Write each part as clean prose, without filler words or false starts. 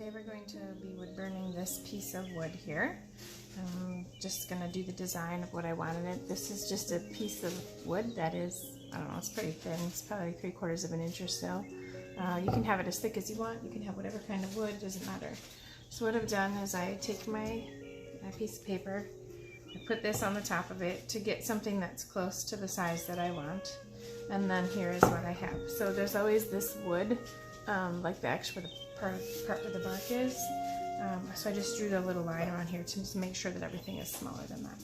Today we're going to be wood burning this piece of wood here. I'm just going to do the design of what I want in it. This is just a piece of wood that is, I don't know, it's pretty thin. It's probably 3/4 of an inch or so. You can have it as thick as you want. You can have whatever kind of wood, it doesn't matter. So what I've done is I take my piece of paper, I put this on the top of it to get something that's close to the size that I want. And then here is what I have. So there's always this wood, like the extra part where the bark is. So I just drew the little line around here to just make sure that everything is smaller than that.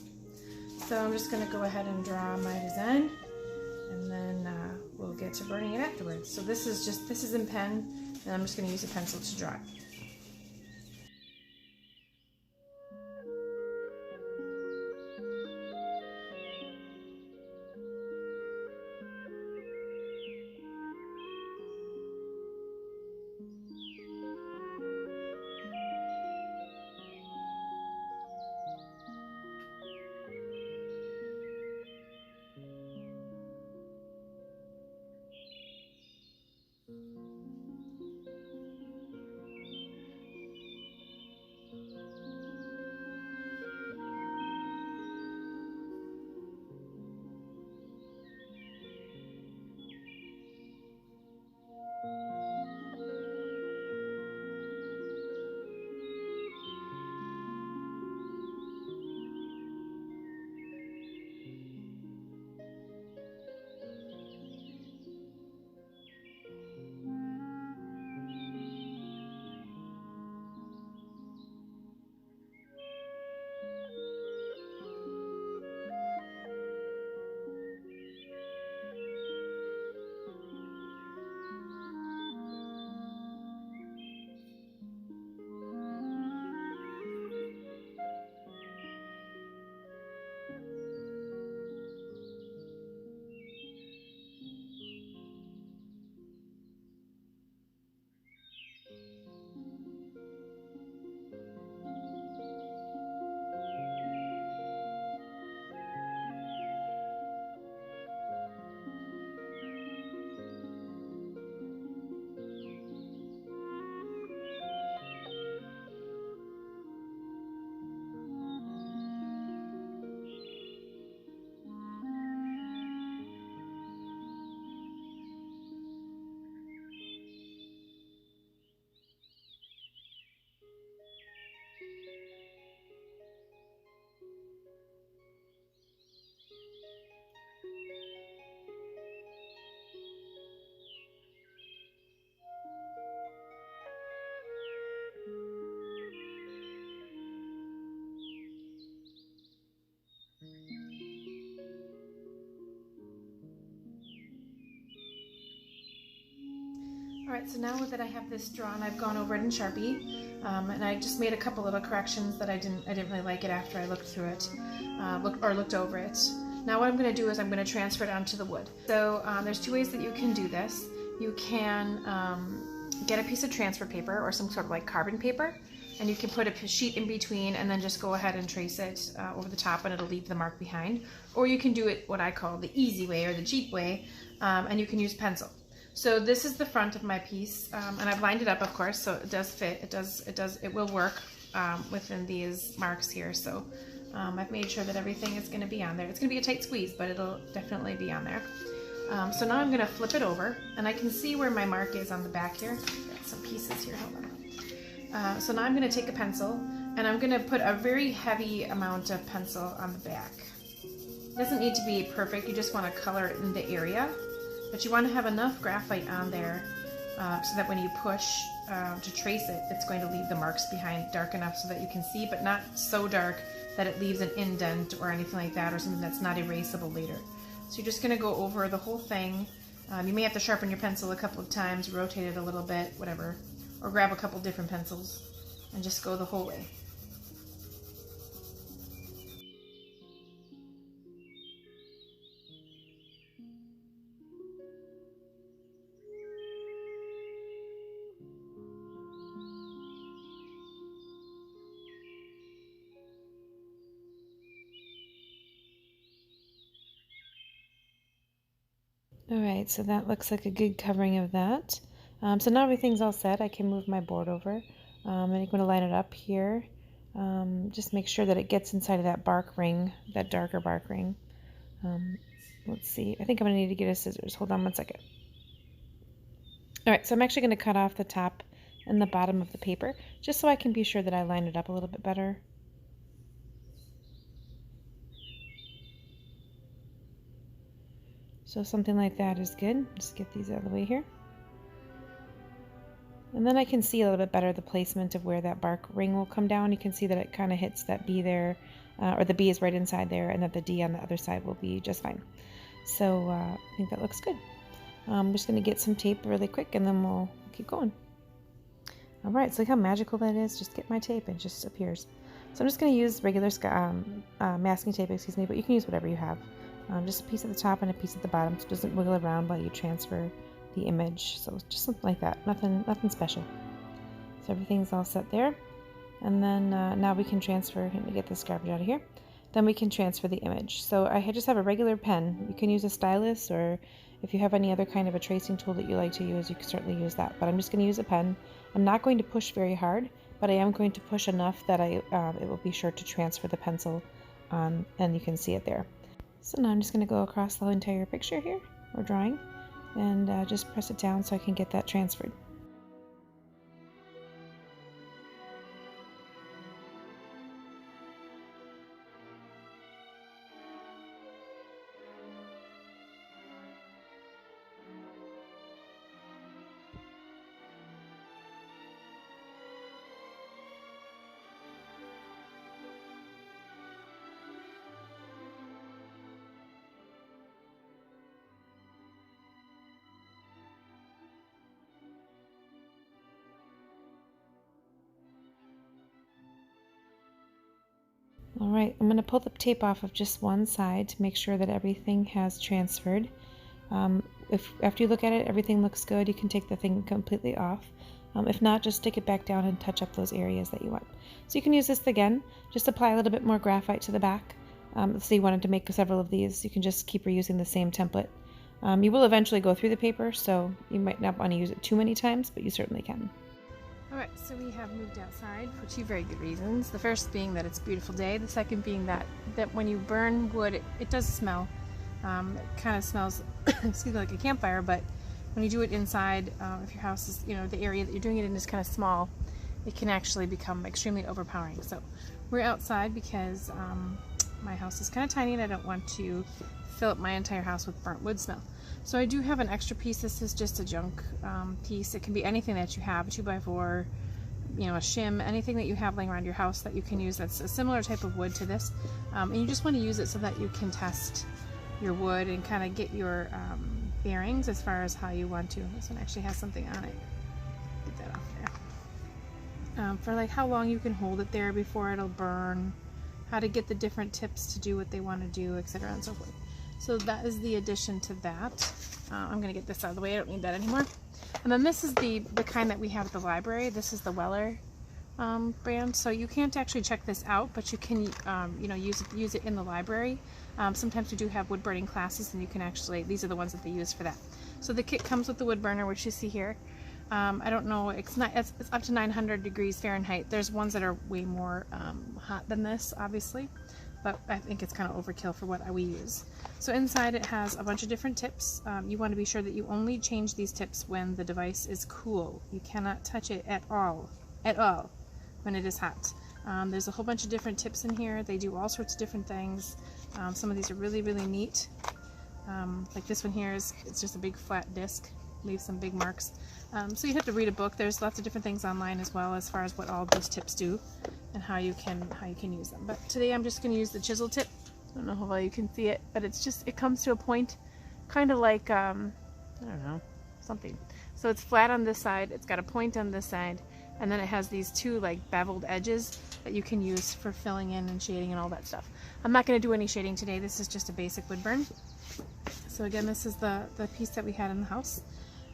So I'm just going to go ahead and draw my design, and then we'll get to burning it afterwards. So this is in pen, and I'm just going to use a pencil to draw it. Alright, so now that I have this drawn, I've gone over it in Sharpie, and I just made a couple little corrections that I didn't really like it after I looked through it, looked over it. Now what I'm going to do is I'm going to transfer it onto the wood. So there's two ways that you can do this. You can get a piece of transfer paper or some sort of like carbon paper, and you can put a sheet in between and then just go ahead and trace it over the top, and it'll leave the mark behind. Or you can do it what I call the easy way or the cheap way, and you can use pencil. So this is the front of my piece, and I've lined it up, of course, so it does fit. It will work within these marks here. So I've made sure that everything is going to be on there. It's going to be a tight squeeze, but it'll definitely be on there. So now I'm going to flip it over, and I can see where my mark is on the back here. Got some pieces here. Hold on. So now I'm going to take a pencil, and I'm going to put a very heavy amount of pencil on the back. It doesn't need to be perfect. You just want to color it in the area. But you want to have enough graphite on there so that when you push to trace it, it's going to leave the marks behind dark enough so that you can see, but not so dark that it leaves an indent or anything like that, or something that's not erasable later. So you're just going to go over the whole thing. You may have to sharpen your pencil a couple of times, rotate it a little bit, whatever, or grab a couple different pencils and just go the whole way. All right, so that looks like a good covering of that. So now everything's all set. I can move my board over. and you're going to line it up here. Just make sure that it gets inside of that bark ring, that darker bark ring. Let's see, I think I'm going to need to get a scissors. Hold on one second. Alright, so I'm actually going to cut off the top and the bottom of the paper, just so I can be sure that I line it up a little bit better. So something like that is good. Just get these out of the way here. And then I can see a little bit better the placement of where that bark ring will come down. You can see that it kind of hits that B there, or the B is right inside there, and that the D on the other side will be just fine. So I think that looks good. I'm just going to get some tape really quick, and then we'll keep going. Alright, so look how magical that is. Just get my tape, and it just appears. So I'm just going to use regular masking tape, excuse me, but you can use whatever you have. Just a piece at the top and a piece at the bottom, so it doesn't wiggle around while you transfer the image. So just something like that, nothing special. So everything's all set there, and then now we can transfer. Let me get this garbage out of here. Then we can transfer the image. So I just have a regular pen. You can use a stylus, or if you have any other kind of a tracing tool that you like to use, you can certainly use that. But I'm just going to use a pen. I'm not going to push very hard, but I am going to push enough that it will be sure to transfer the pencil, and you can see it there. So now I'm just going to go across the whole entire picture here, or drawing, and just press it down so I can get that transferred. Alright, I'm going to pull the tape off of just one side to make sure that everything has transferred. If after you look at it, everything looks good, you can take the thing completely off. If not, just stick it back down and touch up those areas that you want. So you can use this again, just apply a little bit more graphite to the back. Let's say you wanted to make several of these, you can just keep reusing the same template. You will eventually go through the paper, so you might not want to use it too many times, but you certainly can. Alright, so we have moved outside for two very good reasons. The first being that it's a beautiful day. The second being that when you burn wood, it does smell. It kind of smells excuse me, like a campfire, but when you do it inside, if your house is, the area that you're doing it in is kind of small, it can actually become extremely overpowering. So we're outside because my house is kind of tiny and I don't want to fill up my entire house with burnt wood smell. So I do have an extra piece. This is just a junk piece. It can be anything that you have, a 2x4, a shim, anything that you have laying around your house that you can use that's a similar type of wood to this. And you just want to use it so that you can test your wood and kind of get your bearings as far as how you want to. This one actually has something on it. Get that off there. For like how long you can hold it there before it'll burn, how to get the different tips to do what they want to do, etc. and so forth. So that is the addition to that. I'm going to get this out of the way. I don't need that anymore. And then this is the kind that we have at the library. This is the Weller brand. So you can't actually check this out, but you can use it in the library. Sometimes we do have wood burning classes, and you can actually, these are the ones that they use for that. So the kit comes with the wood burner, which you see here. I don't know, it's up to 900 degrees Fahrenheit. There's ones that are way more hot than this, obviously, but I think it's kind of overkill for what we use. So inside it has a bunch of different tips. You want to be sure that you only change these tips when the device is cool. You cannot touch it at all when it is hot. There's a whole bunch of different tips in here. They do all sorts of different things. Some of these are really, really neat. Like this one here it's just a big flat disc, leaves some big marks. So you have to read a book. There's lots of different things online as well as far as what all these tips do and how you can use them. But today I'm just going to use the chisel tip. I don't know how well you can see it, but it comes to a point, kind of like I don't know, something. So it's flat on this side. It's got a point on this side, and then it has these two like beveled edges that you can use for filling in and shading and all that stuff. I'm not going to do any shading today. This is just a basic wood burn. So again, this is the piece that we had in the house,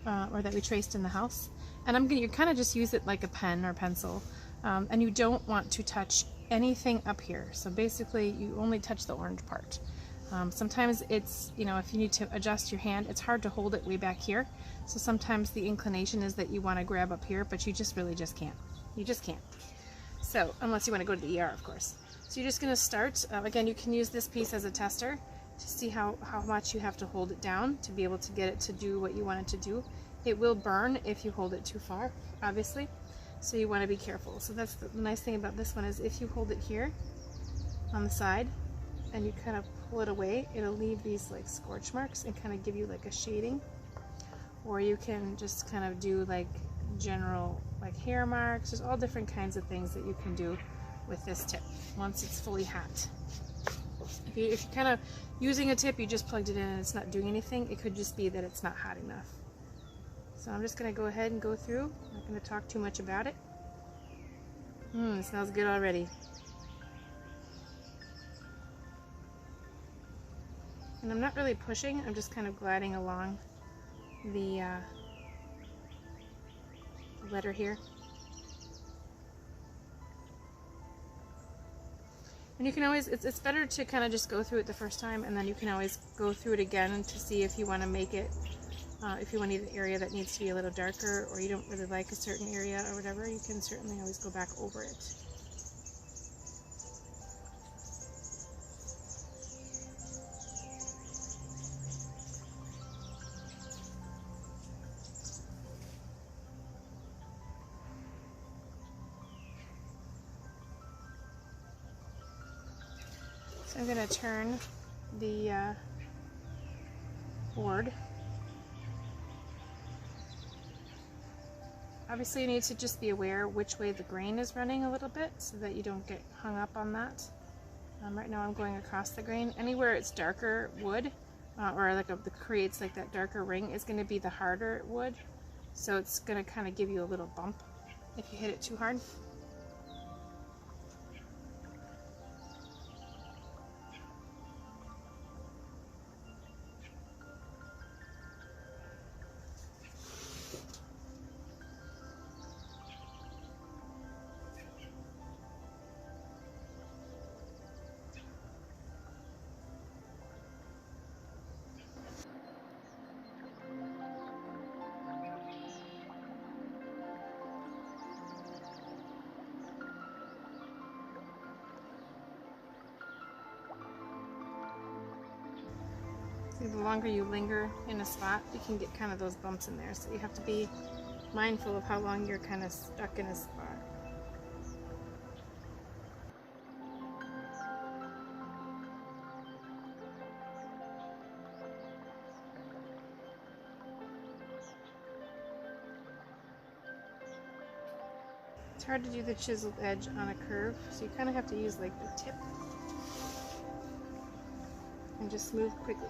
or that we traced in the house. And you kind of just use it like a pen or pencil. And you don't want to touch anything up here. So basically you only touch the orange part. Sometimes it's, if you need to adjust your hand, it's hard to hold it way back here. So sometimes the inclination is that you want to grab up here, but you really just can't. You just can't. So, unless you want to go to the ER, of course. So you're just going to start. Again, you can use this piece as a tester to see how much you have to hold it down to be able to get it to do what you want it to do. It will burn if you hold it too far, obviously. So you want to be careful. So that's the nice thing about this one is if you hold it here on the side and you kind of pull it away, it'll leave these like scorch marks and kind of give you like a shading. Or you can just kind of do like general like hair marks. There's all different kinds of things that you can do with this tip once it's fully hot. If you're kind of using a tip, you just plugged it in and it's not doing anything, it could just be that it's not hot enough. So I'm just going to go ahead and go through. I'm not going to talk too much about it. It smells good already. And I'm not really pushing, I'm just kind of gliding along the letter here. And you can always, it's better to kind of just go through it the first time, and then you can always go through it again to see if you want to make it, if you want to need an area that needs to be a little darker, or you don't really like a certain area or whatever, you can certainly always go back over it. So I'm going to turn the board. Obviously you need to just be aware which way the grain is running a little bit so that you don't get hung up on that. Right now I'm going across the grain. Anywhere it's darker wood or like that creates like that darker ring is going to be the harder wood. So it's going to kind of give you a little bump if you hit it too hard. The longer you linger in a spot, you can get kind of those bumps in there. So you have to be mindful of how long you're kind of stuck in a spot. It's hard to do the chiseled edge on a curve, so you kind of have to use like the tip and just move quickly.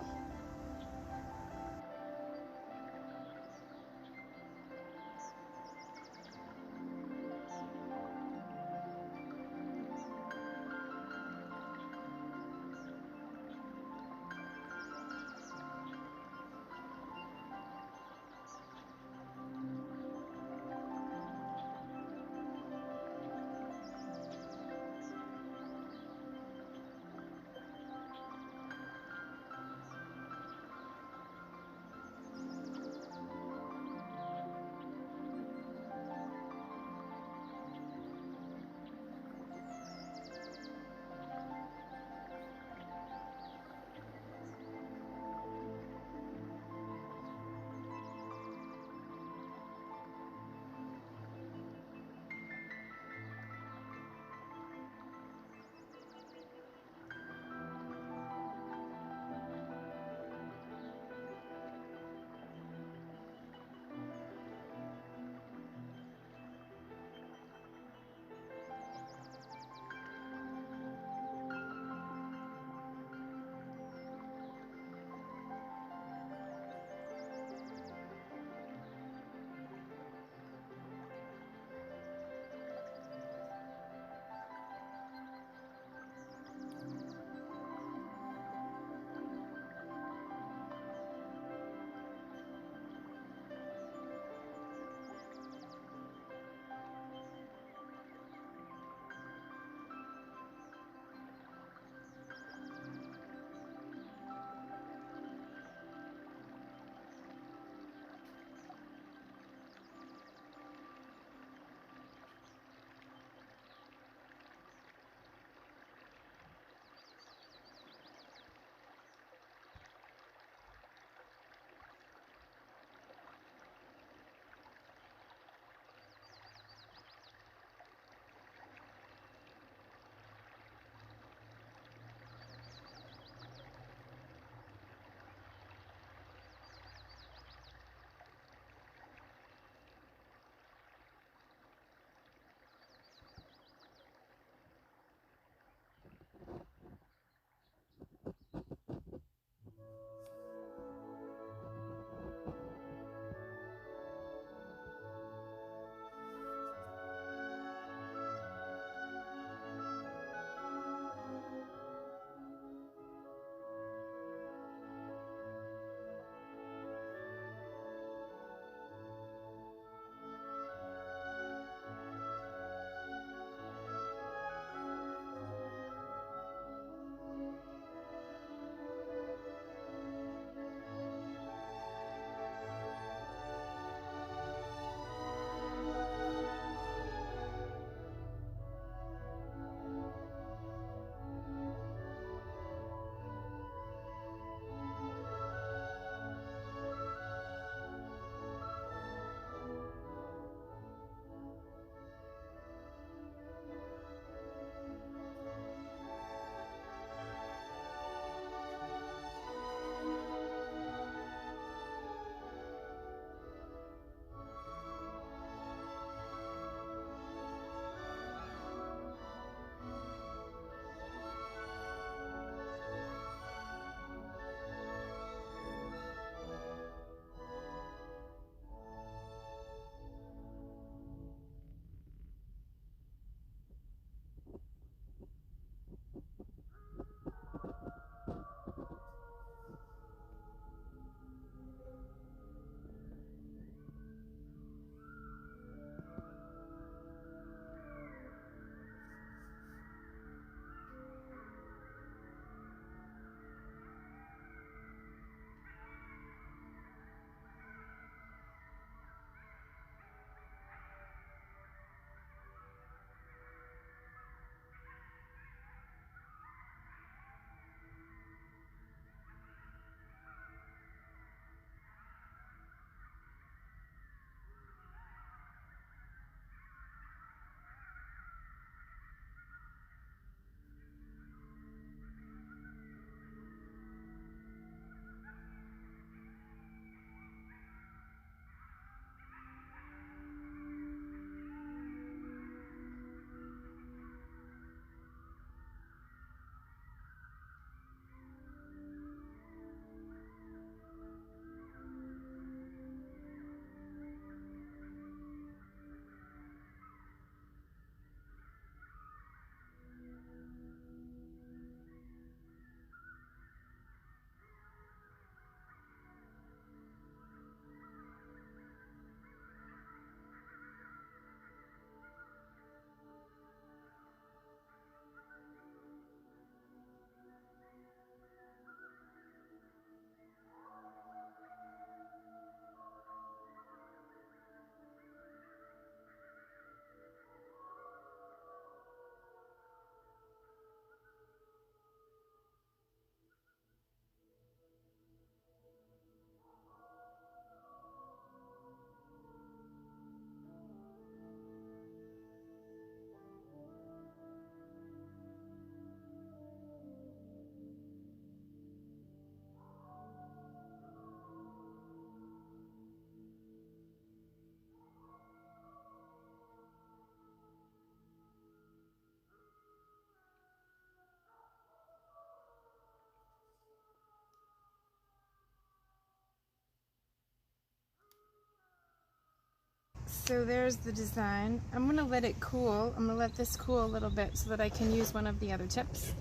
so there's the design. I'm going to let it cool. I'm going to let this cool a little bit so that I can use one of the other tips.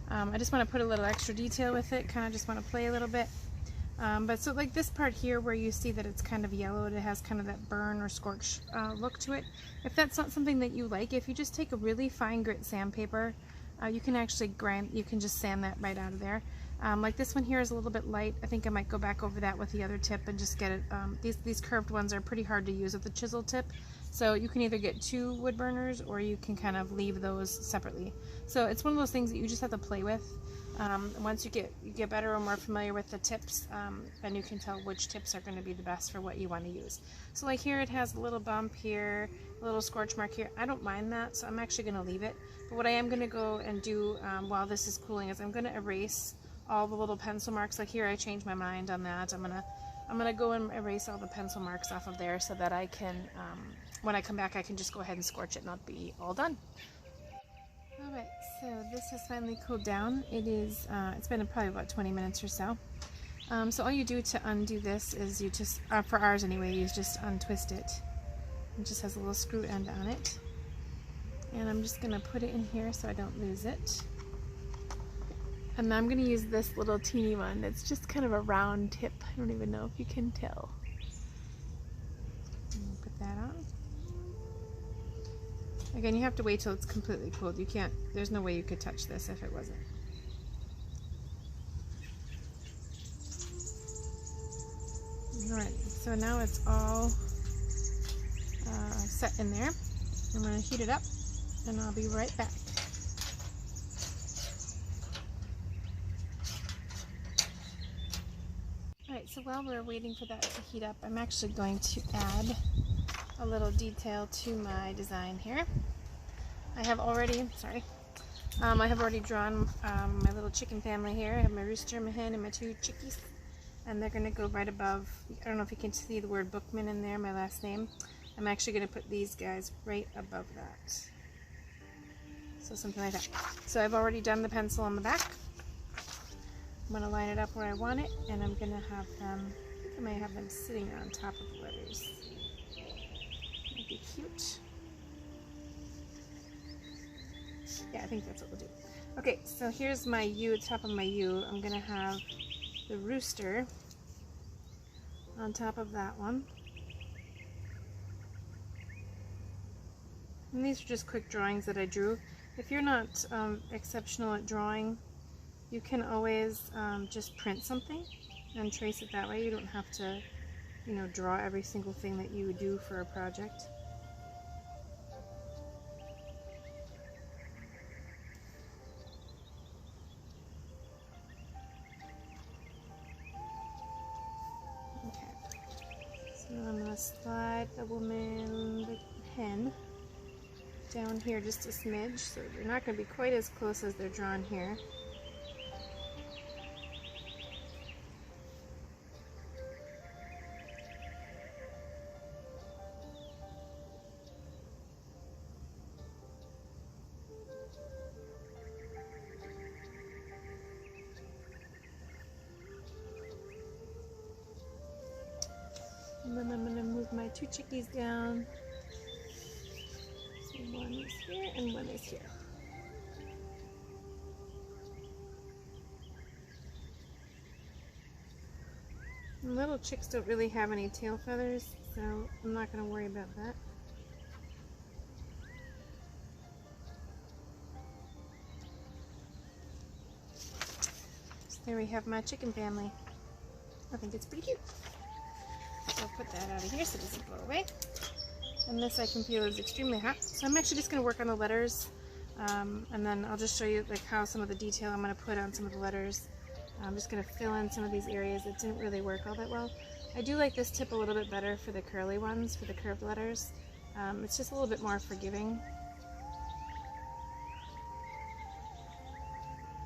I just want to put a little extra detail with it, kind of just want to play a little bit. But so like this part here where you see that it's kind of yellowed, it has kind of that burn or scorch look to it. If that's not something that you like, if you just take a really fine grit sandpaper, you can actually grind, you can just sand that right out of there. Like this one here is a little bit light. I think I might go back over that with the other tip and just get it. These curved ones are pretty hard to use with the chisel tip. So you can either get 2 wood burners or you can kind of leave those separately. So it's one of those things that you just have to play with. Once you get better or more familiar with the tips, then you can tell which tips are going to be the best for what you want to use. So like here it has a little bump here, a little scorch mark here. I don't mind that, so I'm actually going to leave it. But what I am going to go and do while this is cooling is I'm going to erase all the little pencil marks. Like here I changed my mind on that. I'm gonna go and erase all the pencil marks off of there so that I can, when I come back, I can just go ahead and scorch it and I'll be all done. Alright, so this has finally cooled down. It's been probably about 20 minutes or so. So all you do to undo this is you just, for ours anyway, you just untwist it. It just has a little screw end on it. And I'm just going to put it in here so I don't lose it. And I'm going to use this little teeny one. It's just kind of a round tip. I don't even know if you can tell. Put that on. Again, you have to wait till it's completely cooled. You can't, there's no way you could touch this if it wasn't. Alright, so now it's all set in there. I'm going to heat it up and I'll be right back. Alright, so while we're waiting for that to heat up, I'm actually going to add a little detail to my design here. I have already drawn my little chicken family here. I have my rooster, my hen, and my 2 chickies. And they're going to go right above, I don't know if you can see the word Bookman in there, my last name. I'm actually going to put these guys right above that. So something like that. So I've already done the pencil on the back. I'm going to line it up where I want it, and I'm going to have them, I think I might have them sitting on top of the letters. That'd be cute. Yeah, I think that's what we'll do. Okay, so here's my U, top of my U. I'm going to have the rooster on top of that one. And these are just quick drawings that I drew. If you're not exceptional at drawing, you can always just print something and trace it that way. You don't have to, you know, draw every single thing that you would do for a project. I'm going to slide the woman, the hen, down here just a smidge, so they're not going to be quite as close as they're drawn here. And then I'm going to move my 2 chickies down. So one is here and one is here. And little chicks don't really have any tail feathers, so I'm not going to worry about that. So there we have my chicken family. I think it's pretty cute. So I'll put that out of here so it doesn't blow away. And this I can feel is extremely hot. So I'm actually just going to work on the letters, and then I'll just show you like how some of the detail I'm going to put on some of the letters. I'm just going to fill in some of these areas that didn't really work all that well. I do like this tip a little bit better for the curly ones, for the curved letters. It's just a little bit more forgiving.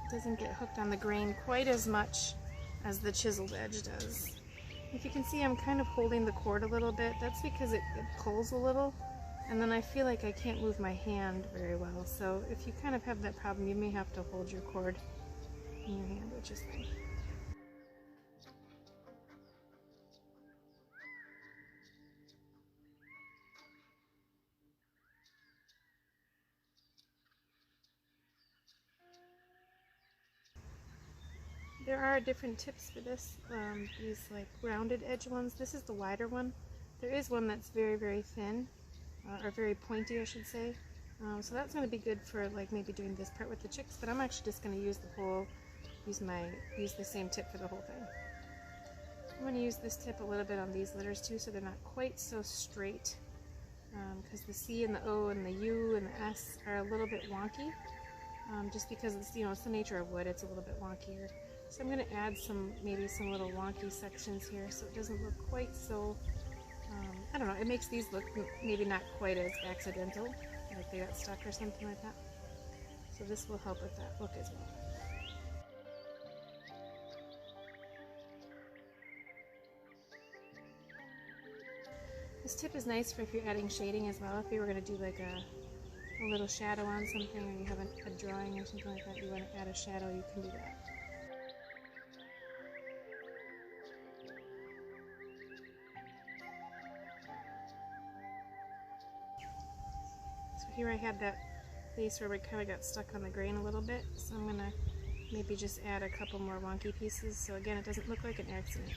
It doesn't get hooked on the grain quite as much as the chiseled edge does. If you can see, I'm kind of holding the cord a little bit. That's because it pulls a little, and then I feel like I can't move my hand very well. So if you kind of have that problem, you may have to hold your cord in your hand, which is fine. There are different tips for this, these like rounded edge ones. This is the wider one. There is one that's very, very thin, or very pointy, I should say. So that's going to be good for like maybe doing this part with the chicks, but I'm actually just going to use use the same tip for the whole thing. I'm going to use this tip a little bit on these litters too, so they're not quite so straight, because the C and the O and the U and the S are a little bit wonky, just because it's, it's the nature of wood, it's a little bit wonkier. So I'm going to add maybe some little wonky sections here so it doesn't look quite so, I don't know, it makes these look maybe not quite as accidental, like they got stuck or something like that. So this will help with that look as well. This tip is nice for if you're adding shading as well. If you were going to do like a little shadow on something, or you have a drawing or something like that, you want to add a shadow, you can do that. So here I had that place where we kind of got stuck on the grain a little bit, so I'm going to maybe just add a couple more wonky pieces, so again it doesn't look like an accident.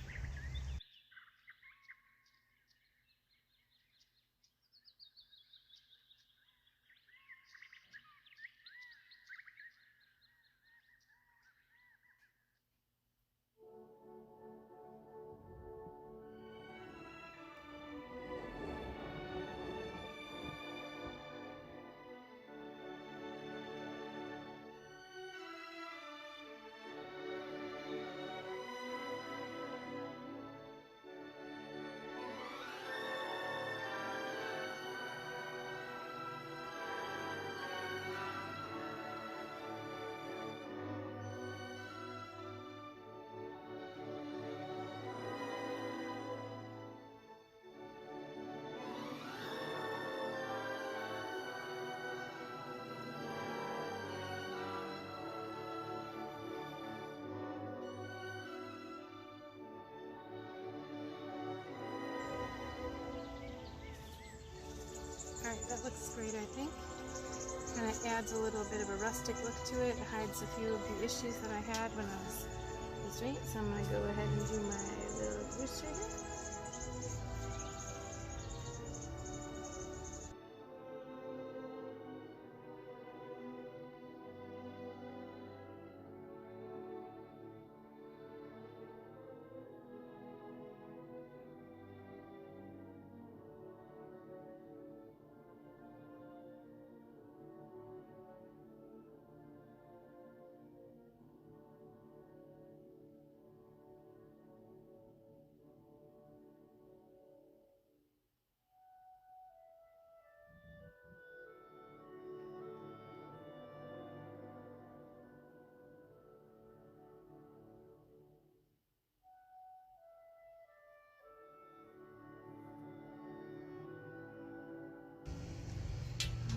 Alright, that looks great, I think. Kind of adds a little bit of a rustic look to it. It hides a few of the issues that I had when I was straight. So I'm going to go ahead and do my little booster here.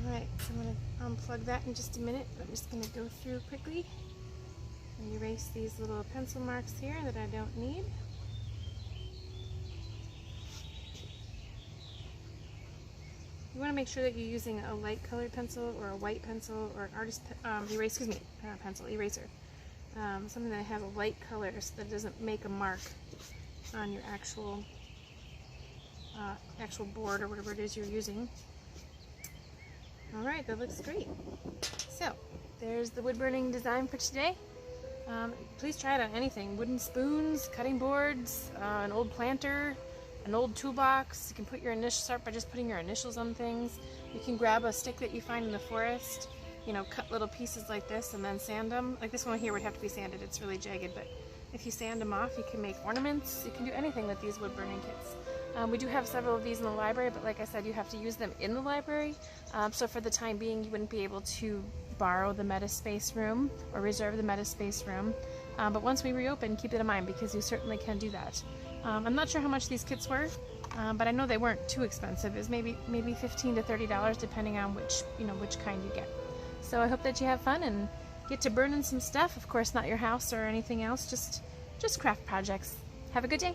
Alright, so I'm going to unplug that in just a minute. I'm just going to go through quickly and erase these little pencil marks here that I don't need. You want to make sure that you're using a light colored pencil or a white pencil or an artist eraser. Something that has a light color so that it doesn't make a mark on your actual board or whatever it is you're using. Alright, that looks great. So, there's the wood burning design for today. Please try it on anything. Wooden spoons, cutting boards, an old planter, an old toolbox. You can put your initials, start by just putting your initials on things. You can grab a stick that you find in the forest, cut little pieces like this and then sand them. Like this one here would have to be sanded, it's really jagged, but if you sand them off, you can make ornaments. You can do anything with these wood burning kits. We do have several of these in the library, but like I said, you have to use them in the library. So for the time being, you wouldn't be able to borrow the Metaspace room or reserve the Metaspace room. But once we reopen, keep it in mind because you certainly can do that. I'm not sure how much these kits were, but I know they weren't too expensive. It was maybe $15 to $30 depending on which kind you get. So I hope that you have fun and get to burning some stuff. Of course, not your house or anything else, just craft projects. Have a good day.